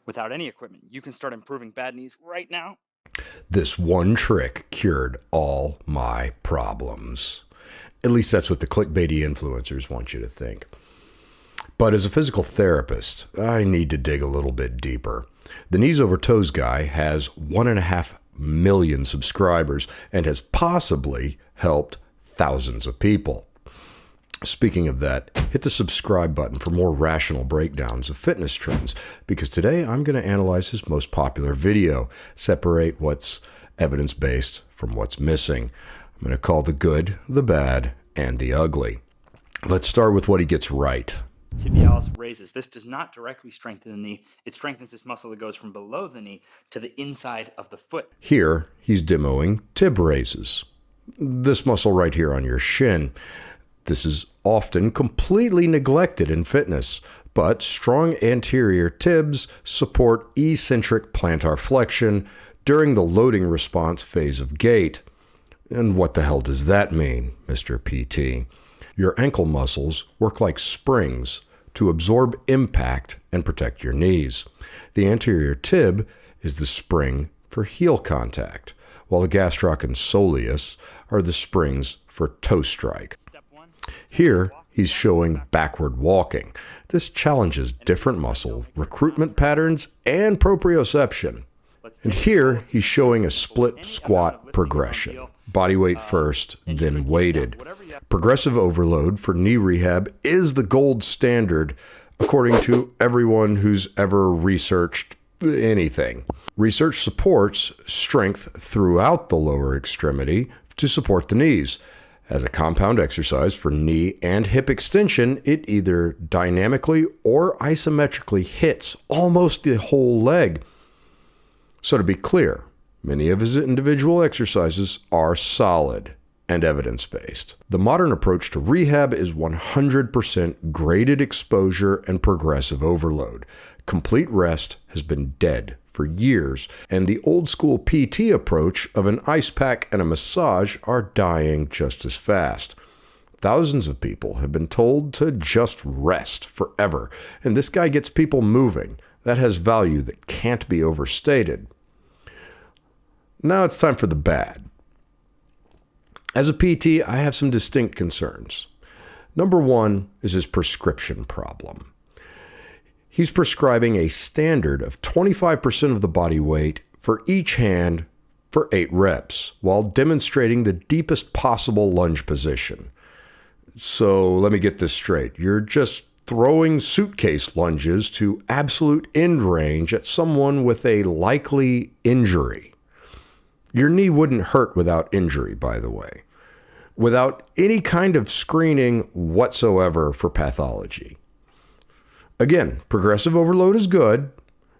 without any equipment. You can start improving bad knees right now. This one trick cured all my problems. At least that's what the clickbaity influencers want you to think. But as a physical therapist, I need to dig a little bit deeper. The Knees Over Toes guy has 1.5 million subscribers and has possibly helped thousands of people. Speaking of that, hit the subscribe button for more rational breakdowns of fitness trends, because today I'm going to analyze his most popular video, separate what's evidence-based from what's missing. I'm going to call the good, the bad, and the ugly. Let's start with what he gets right. Tibialis raises. This does not directly strengthen the knee. It strengthens this muscle that goes from below the knee to the inside of the foot. Here, he's demoing tib raises. This muscle right here on your shin. This is often completely neglected in fitness, but strong anterior tibs support eccentric plantar flexion during the loading response phase of gait. And what the hell does that mean, Mr. PT? Your ankle muscles work like springs to absorb impact and protect your knees. The anterior tib is the spring for heel contact, while the gastroc and soleus are the springs for toe strike. Here, he's showing backward walking. This challenges different muscle recruitment patterns and proprioception. And here, he's showing a split squat progression. Body weight first, then weighted. Progressive overload for knee rehab is the gold standard, according to everyone who's ever researched anything. Research supports strength throughout the lower extremity to support the knees. As a compound exercise for knee and hip extension, it either dynamically or isometrically hits almost the whole leg. So to be clear, many of his individual exercises are solid and evidence-based. The modern approach to rehab is 100% graded exposure and progressive overload. Complete rest has been dead for years, and the old school PT approach of an ice pack and a massage are dying just as fast. Thousands of people have been told to just rest forever, and this guy gets people moving. That has value that can't be overstated. Now it's time for the bad. As a PT, I have some distinct concerns. Number one is his prescription problem. He's prescribing a standard of 25% of the body weight for each hand for 8 reps, while demonstrating the deepest possible lunge position. So let me get this straight. You're just throwing suitcase lunges to absolute end range at someone with a likely injury. Your knee wouldn't hurt without injury, by the way, without any kind of screening whatsoever for pathology. Again, progressive overload is good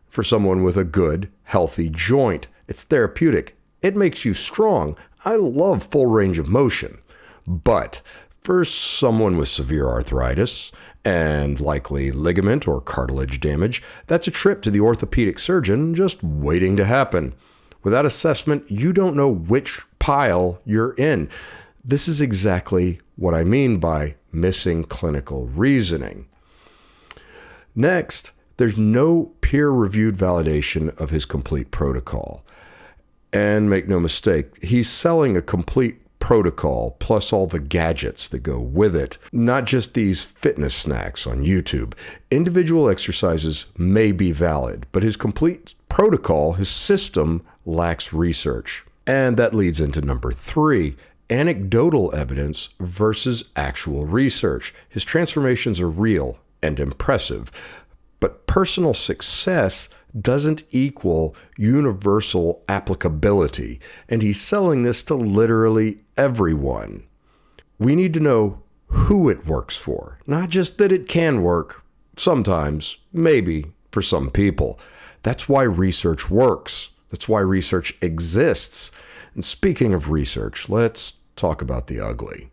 for someone with a good, healthy joint. It's therapeutic. It makes you strong. I love full range of motion. But for someone with severe arthritis and likely ligament or cartilage damage, that's a trip to the orthopedic surgeon just waiting to happen. Without assessment, you don't know which pile you're in. This is exactly what I mean by missing clinical reasoning. Next, there's no peer-reviewed validation of his complete protocol. And make no mistake, he's selling a complete protocol plus all the gadgets that go with it, not just these fitness snacks on YouTube. Individual exercises may be valid, but his complete protocol, his system, lacks research. And that leads into number 3, anecdotal evidence versus actual research. His transformations are real and impressive, but personal success doesn't equal universal applicability, and he's selling this to literally everyone. We need to know who it works for, not just that it can work, sometimes, maybe, for some people. That's why research works. That's why research exists. And speaking of research, let's talk about the ugly.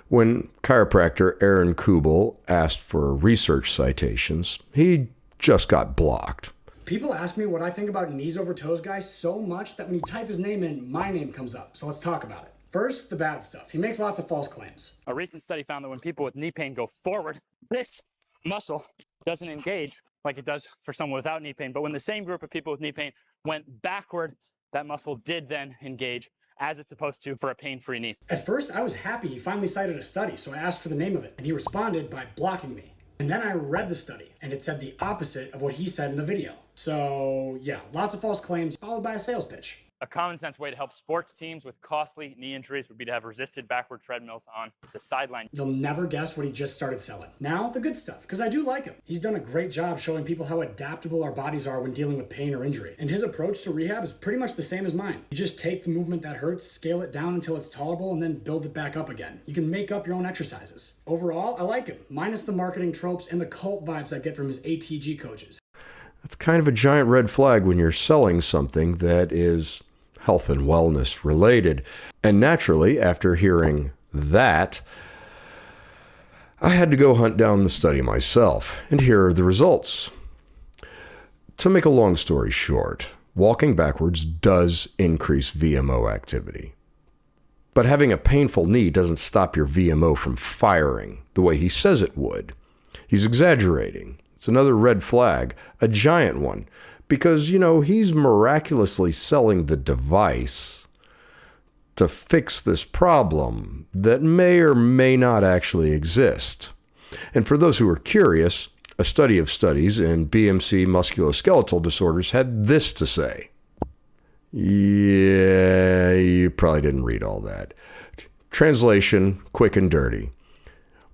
When chiropractor Aaron Kubel asked for research citations, he just got blocked. People ask me what I think about Knees Over Toes guy so much that when you type his name in, my name comes up. So let's talk about it. First, the bad stuff. He makes lots of false claims. A recent study found that when people with knee pain go forward, this muscle doesn't engage like it does for someone without knee pain. But when the same group of people with knee pain went backward, that muscle did then engage as it's supposed to for a pain-free knee. At first, I was happy he finally cited a study, so I asked for the name of it, and he responded by blocking me. And then I read the study, and it said the opposite of what he said in the video. So yeah, lots of false claims, followed by a sales pitch. A common sense way to help sports teams with costly knee injuries would be to have resisted backward treadmills on the sideline. You'll never guess what he just started selling. Now, the good stuff, because I do like him. He's done a great job showing people how adaptable our bodies are when dealing with pain or injury. And his approach to rehab is pretty much the same as mine. You just take the movement that hurts, scale it down until it's tolerable, and then build it back up again. You can make up your own exercises. Overall, I like him, minus the marketing tropes and the cult vibes I get from his ATG coaches. That's kind of a giant red flag when you're selling something that is health and wellness related. And naturally, after hearing that, I had to go hunt down the study myself, and here are the results. To make a long story short, walking backwards does increase VMO activity. But having a painful knee doesn't stop your VMO from firing the way he says it would. He's exaggerating. It's another red flag, a giant one. Because, he's miraculously selling the device to fix this problem that may or may not actually exist. And for those who are curious, a study of studies in BMC musculoskeletal disorders had this to say. Yeah, you probably didn't read all that. Translation, quick and dirty.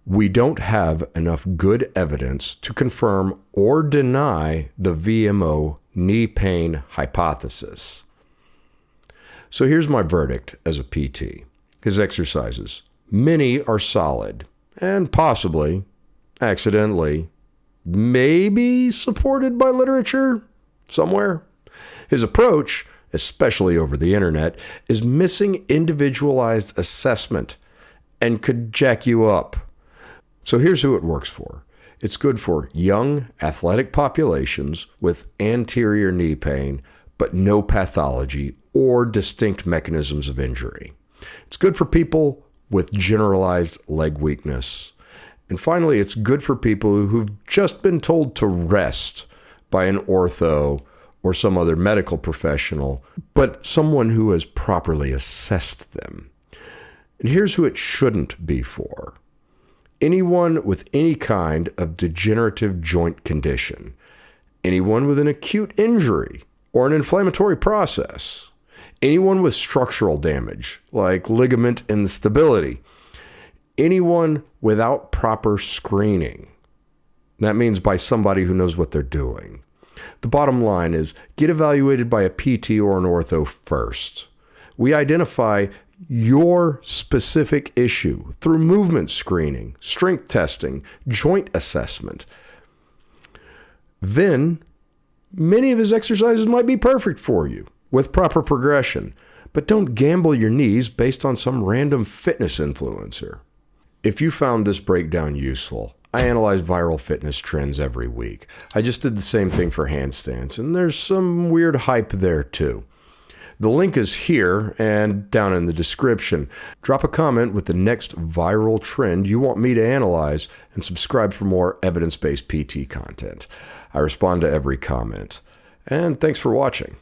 We don't have enough good evidence to confirm or deny the VMO knee pain hypothesis. So here's my verdict as a PT. His exercises. Many are solid and possibly, accidentally, maybe supported by literature somewhere. His approach, especially over the internet, is missing individualized assessment and could jack you up. So here's who it works for. It's good for young, athletic populations with anterior knee pain, but no pathology or distinct mechanisms of injury. It's good for people with generalized leg weakness. And finally, it's good for people who've just been told to rest by an ortho or some other medical professional, but someone who has properly assessed them. And here's who it shouldn't be for. Anyone with any kind of degenerative joint condition, anyone with an acute injury or an inflammatory process, anyone with structural damage like ligament instability, anyone without proper screening. That means by somebody who knows what they're doing. The bottom line is get evaluated by a PT or an ortho first. We identify your specific issue through movement screening, strength testing, joint assessment. Then, many of his exercises might be perfect for you with proper progression, but don't gamble your knees based on some random fitness influencer. If you found this breakdown useful, I analyze viral fitness trends every week. I just did the same thing for handstands, and there's some weird hype there too. The link is here and down in the description. Drop a comment with the next viral trend you want me to analyze and subscribe for more evidence-based PT content. I respond to every comment. And thanks for watching.